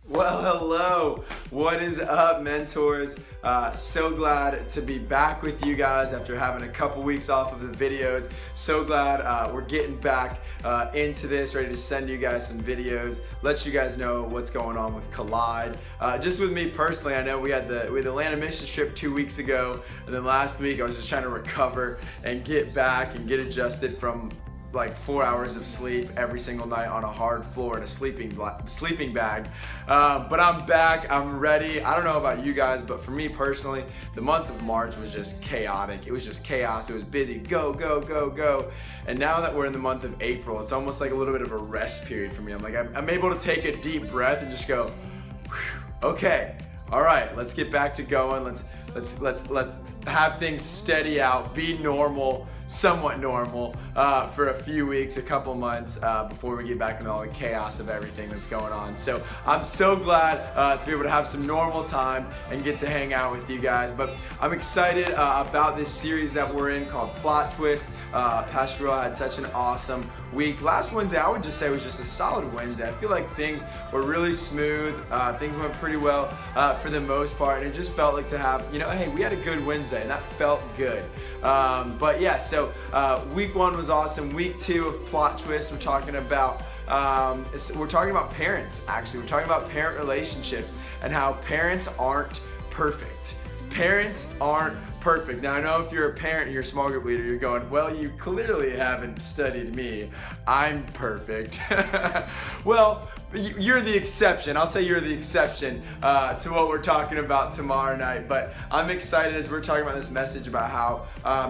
Well, hello. What is up, mentors? So glad to be back with you guys after having a couple weeks off of the videos. So glad we're getting back into this, ready to send you guys some videos, let you guys know what's going on with Collide. Just with me personally, I know we had the Atlanta mission trip 2 weeks ago, and then last week I was just trying to recover and get back and get adjusted from like 4 hours of sleep every single night on a hard floor in a sleeping bag. But I'm back, I'm ready. I don't know about you guys, but for me personally, the month of March was just chaotic. It was just chaos. It was busy, go, go, go, go. And now that we're in the month of April, it's almost like a little bit of a rest period for me. I'm able to take a deep breath and just go, okay, all right, let's get back to going. Let's have things steady out, be normal, somewhat normal for a few weeks, a couple months before we get back into all the chaos of everything that's going on. So I'm so glad to be able to have some normal time and get to hang out with you guys. But I'm excited about this series that we're in called Plot Twist. Pastor Will had such an awesome week. Last Wednesday, I would just say was just a solid Wednesday. I feel like things were really smooth. Things went pretty well for the most part. And it just felt like to have, hey, we had a good Wednesday and that felt good. But yeah, so week one was awesome. Week two of Plot Twist, we're talking about parents, actually. We're talking about parent relationships and how parents aren't perfect. Parents aren't perfect. Now, I know if you're a parent and you're a small group leader, you're going, well, you clearly haven't studied me. I'm perfect. Well, you're the exception. I'll say you're the exception to what we're talking about tomorrow night. But I'm excited as we're talking about this message about how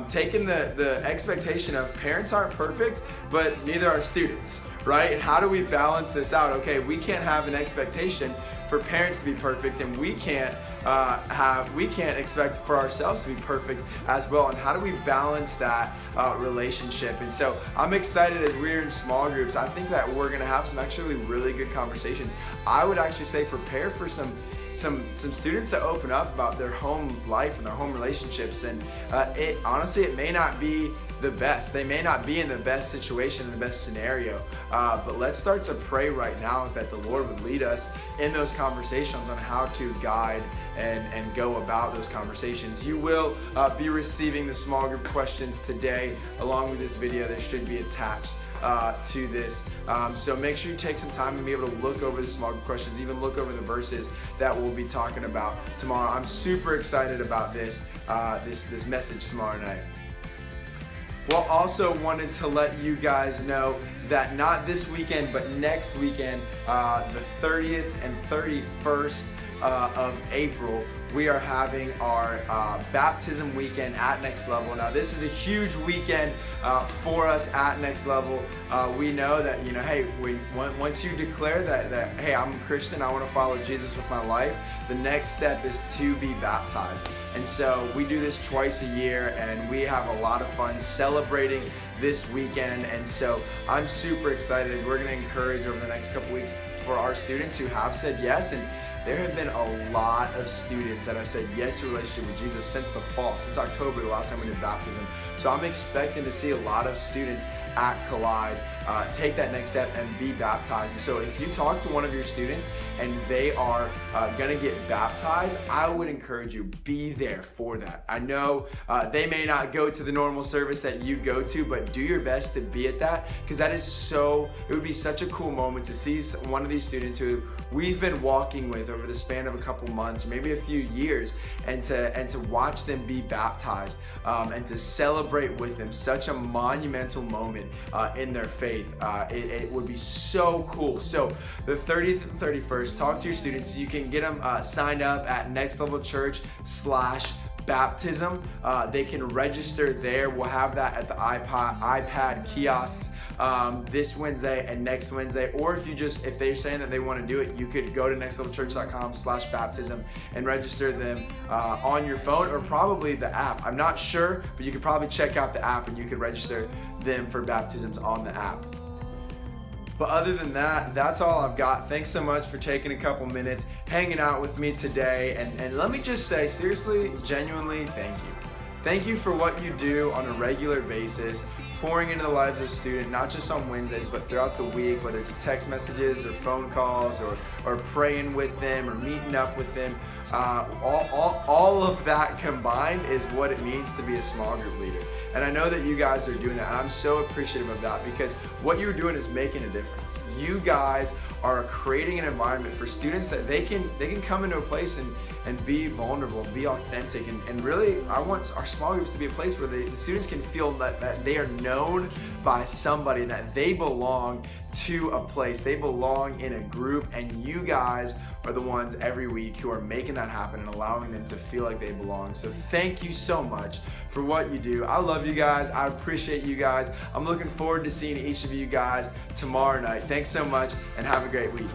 taking the expectation of parents aren't perfect, but neither are students, right? And how do we balance this out? Okay, we can't have an expectation for parents to be perfect, and we can't expect for ourselves to be perfect as well. And how do we balance that relationship? And so I'm excited as we're in small groups. I think that we're gonna have some actually really good conversations. I would actually say prepare for some students to open up about their home life and their home relationships. And it may not be the best. They may not be in the best situation, in the best scenario, but let's start to pray right now that the Lord would lead us in those conversations on how to guide and go about those conversations. You will be receiving the small group questions today along with this video. They should be attached to this. So make sure you take some time and be able to look over the small group questions, even look over the verses that we'll be talking about tomorrow. I'm super excited about this message tomorrow night. Well, also wanted to let you guys know that not this weekend, but next weekend, the 30th and 31st of April, we are having our baptism weekend at Next Level. Now, this is a huge weekend for us at Next Level. We know that, hey, once you declare that, hey, I'm a Christian, I want to follow Jesus with my life, the next step is to be baptized. And so we do this twice a year, and we have a lot of fun celebrating this weekend. And so I'm super excited as we're going to encourage over the next couple weeks for our students who have said yes. And there have been a lot of students that have said yes to a relationship with Jesus since the fall, since October, the last time we did baptism. So I'm expecting to see a lot of students at Collide take that next step and be baptized. And so if you talk to one of your students and they are gonna get baptized, I would encourage you, be there for that. I know they may not go to the normal service that you go to, but do your best to be at that, because it would be such a cool moment to see one of these students who we've been walking with over the span of a couple months, or maybe a few years, and to watch them be baptized and to celebrate with them such a monumental moment in their faith. It would be so cool. So the 30th and 31st, talk to your students. You can get them signed up at nextlevelchurch/baptism. They can register there. We'll have that at the iPad kiosks this Wednesday and next Wednesday. Or if they're saying that they want to do it, you could go to nextlevelchurch.com/baptism and register them on your phone, or probably the app. I'm not sure, but you could probably check out the app and you could register them for baptisms on the app. But other than that, that's all I've got. Thanks so much for taking a couple minutes, hanging out with me today. And let me just say, seriously, genuinely, thank you. Thank you for what you do on a regular basis, pouring into the lives of students, not just on Wednesdays, but throughout the week, whether it's text messages or phone calls or praying with them or meeting up with them. All of that combined is what it means to be a small group leader. And I know that you guys are doing that, and I'm so appreciative of that, because what you're doing is making a difference. You guys are creating an environment for students that they can come into a place and be vulnerable, be authentic, and really I want our small groups to be a place where the students can feel that they are known by somebody, that they belong to a place, they belong in a group, and you guys are the ones every week who are making that happen and allowing them to feel like they belong. So thank you so much for what you do. I love you guys. I appreciate you guys. I'm looking forward to seeing each of you guys tomorrow night. Thanks so much and have a great week.